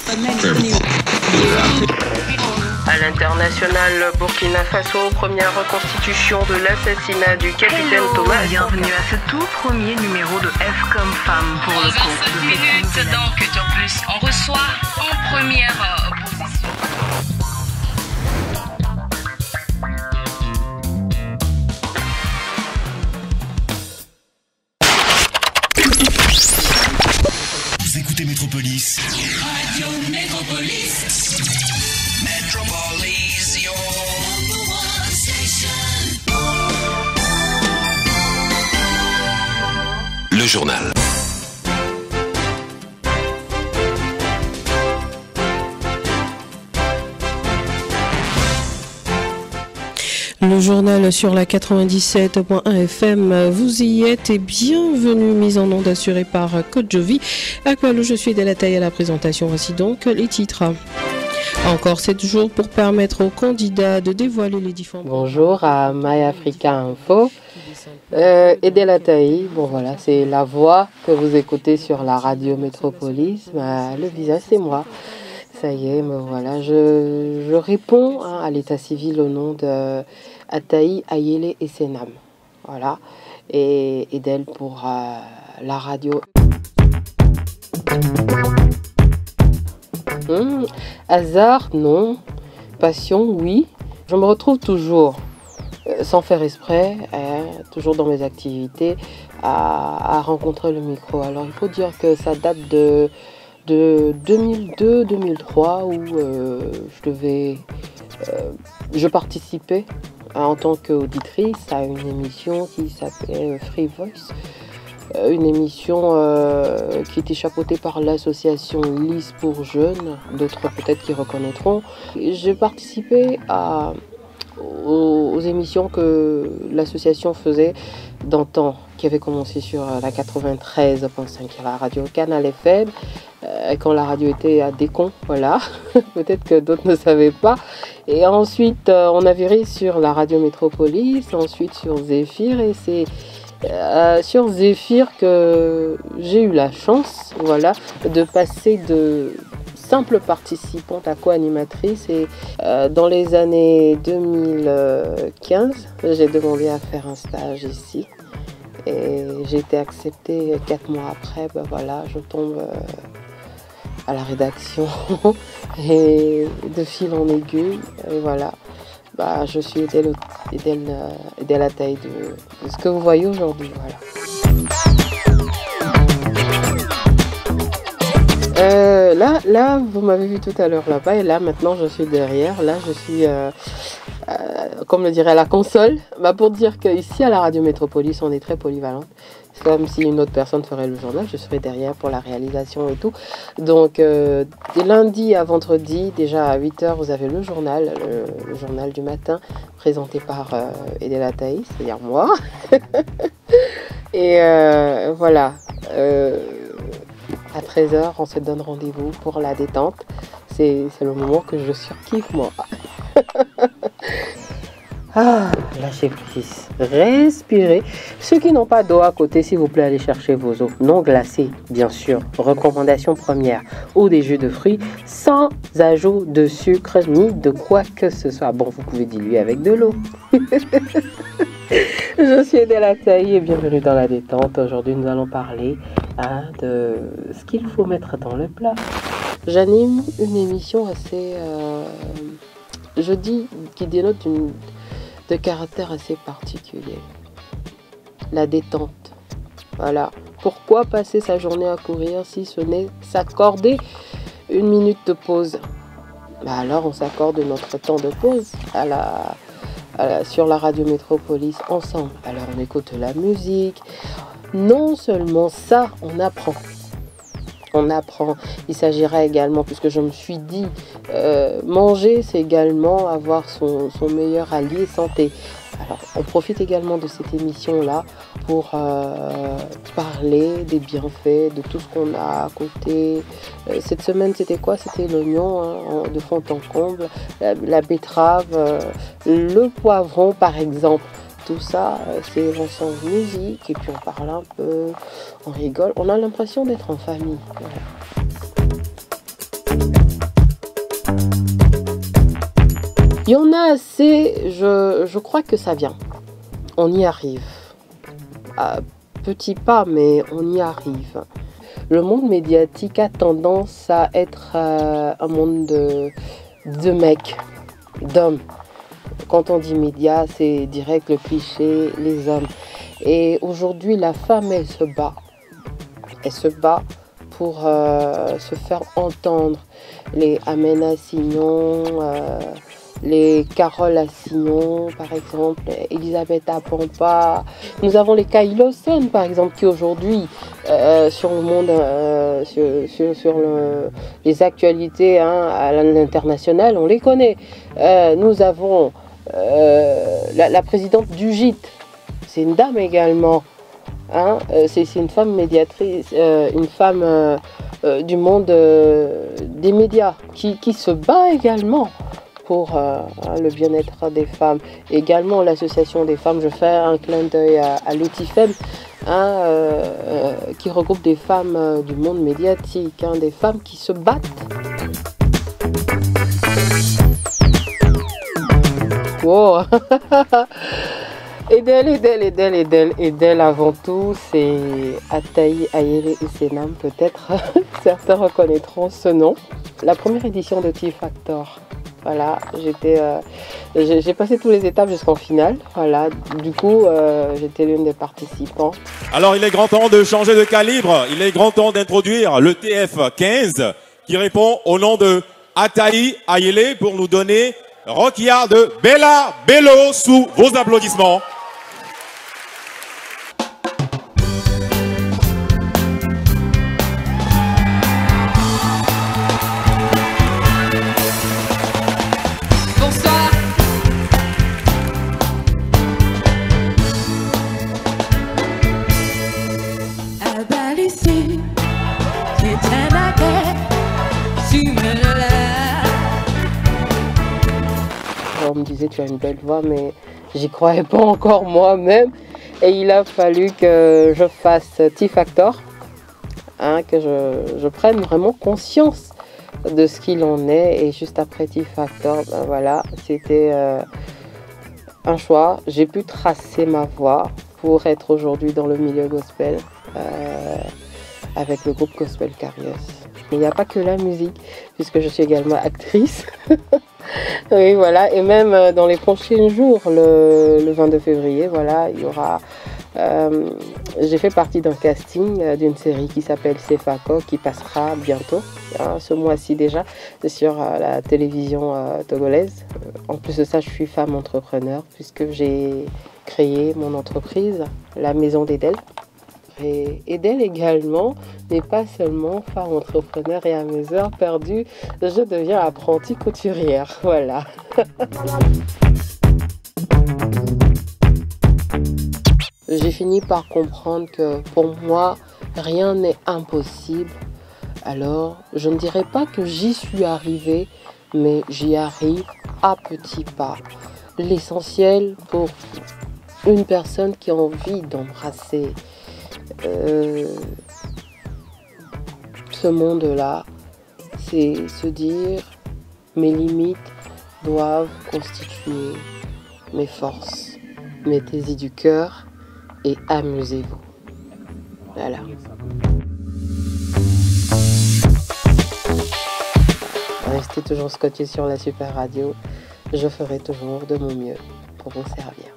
À l'international, Burkina Faso, première reconstitution de l'assassinat du capitaine Thomas. Bienvenue à ce tout premier numéro de F comme femme pour le compte de 5 minutes donc de plus. On reçoit en première position. Vous écoutez Métropolis. Radio Métropolis. Métropolis, your number one station. Le journal. Le journal sur la 97.1 FM, vous y êtes et bienvenue, mise en onde assurée par Code Jovi. À quoi je suis de la taille à la présentation, voici donc les titres. Encore 7 jours pour permettre aux candidats de dévoiler les différents... Bonjour à My Africa Info. Edela Taï, bon voilà, c'est la voix que vous écoutez sur la radio Métropolis. Le visage, c'est moi. Ça y est, me voilà. Je réponds à l'état civil au nom de Ataï, Ayele et Senam. Voilà. Et Edel pour la radio. Hasard, non. Passion, oui. Je me retrouve toujours, sans faire exprès, toujours dans mes activités, à rencontrer le micro. Alors il faut dire que ça date de 2002-2003 où je participais en tant qu'auditrice à une émission qui s'appelait Free Voice. Une émission qui était chapeautée par l'association Lys pour jeunes, d'autres peut-être qui reconnaîtront. J'ai participé aux émissions que l'association faisait d'antan, qui avait commencé sur la 93.5, la radio Canal FM, quand la radio était à Décon, voilà. Peut-être que d'autres ne savaient pas. Et ensuite, on a viré sur la radio Métropolis, ensuite sur Zéphyr, et c'est sur Zéphyr que j'ai eu la chance, voilà, de passer de simple participante à co-animatrice. Et dans les années 2015, j'ai demandé à faire un stage ici. Et j'ai été acceptée 4 mois après. Voilà, je tombe à la rédaction et de fil en aiguille. Et voilà, je suis Edela Taï de ce que vous voyez aujourd'hui. Voilà. Là, vous m'avez vu tout à l'heure là-bas, et là, maintenant, je suis derrière. Là, je suis, comme le dirait la console, pour dire qu'ici, à la radio Métropolis, on est très polyvalente. C'est comme si une autre personne ferait le journal, je serais derrière pour la réalisation et tout. Donc, de lundi à vendredi, déjà à 8h, vous avez le journal du matin, présenté par Edela Taï, c'est-à-dire moi. Et voilà. À 13h, on se donne rendez-vous pour la détente. C'est le moment que je surkiffe, moi. Lâchez prise, respirez. Ceux qui n'ont pas d'eau à côté, s'il vous plaît, allez chercher vos eaux. Non glacées, bien sûr. Recommandation première. Ou des jus de fruits sans ajout de sucre ni de quoi que ce soit. Bon, vous pouvez diluer avec de l'eau. Je suis Edela Taï et bienvenue dans la détente. Aujourd'hui, nous allons parler de ce qu'il faut mettre dans le plat. J'anime une émission assez, je dis, qui dénote de caractère assez particulier. La détente. Voilà. Pourquoi passer sa journée à courir si ce n'est s'accorder une minute de pause? Alors, on s'accorde notre temps de pause sur la radio Métropolis ensemble. Alors, on écoute la musique. Non seulement ça, on apprend. Il s'agira également, puisque je me suis dit, manger, c'est également avoir son meilleur allié santé. Alors, on profite également de cette émission-là pour parler des bienfaits, de tout ce qu'on a à côté. Cette semaine, c'était quoi? C'était l'oignon de fond en comble, la betterave, le poivron, par exemple. Tout ça, c'est l'ensemble musique, et puis on parle un peu, on rigole. On a l'impression d'être en famille. Voilà. pas assez, je crois que ça vient. On y arrive. À petits pas, mais on y arrive. Le monde médiatique a tendance à être un monde de mecs, d'hommes. Quand on dit médias, c'est direct le cliché, les hommes. Et aujourd'hui, la femme, elle se bat. Elle se bat pour se faire entendre. Les Amena Signon, les Carole Assignon, par exemple, Elisabeth Apampa. Nous avons les Kyle Lawson, par exemple, qui aujourd'hui, sur le monde, sur les actualités à l'international, on les connaît. Nous avons la présidente du GITE, c'est une dame également. C'est une femme médiatrice, une femme du monde des médias qui se bat également pour le bien-être des femmes. Également l'association des femmes, je fais un clin d'œil à l'Utifem, qui regroupe des femmes du monde médiatique, des femmes qui se battent. Wow. Edel avant tout, c'est Ataï Ayele Isenam, peut-être certains reconnaîtront ce nom. La première édition de T-Factor. Voilà, j'ai passé toutes les étapes jusqu'en finale. Voilà, du coup, j'étais l'une des participants. Alors, il est grand temps de changer de calibre. Il est grand temps d'introduire le TF15 qui répond au nom de Ataï Ayele pour nous donner Rokia de Bella Bello sous vos applaudissements. On me disait tu as une belle voix, mais j'y croyais pas encore moi-même, et il a fallu que je fasse T-Factor, que je prenne vraiment conscience de ce qu'il en est. Et juste après T-Factor, voilà, c'était un choix. J'ai pu tracer ma voie pour être aujourd'hui dans le milieu gospel avec le groupe Gospel Carious. Il n'y a pas que la musique, puisque je suis également actrice. Oui, voilà, et même dans les prochains jours, le 22 février, voilà, il y aura... j'ai fait partie d'un casting d'une série qui s'appelle Sefako, qui passera bientôt, ce mois-ci déjà, sur la télévision togolaise. En plus de ça, je suis femme entrepreneur, puisque j'ai créé mon entreprise, la Maison d'Edel. Et Edel également n'est pas seulement femme entrepreneur, et à mes heures perdues, je deviens apprentie couturière. Voilà. J'ai fini par comprendre que pour moi, rien n'est impossible. Alors, je ne dirais pas que j'y suis arrivée, mais j'y arrive à petits pas. L'essentiel pour une personne qui a envie d'embrasser ce monde-là, c'est se dire mes limites doivent constituer mes forces. Mettez-y du cœur et amusez-vous. Voilà. Restez toujours scotchés sur la Super Radio. Je ferai toujours de mon mieux pour vous servir.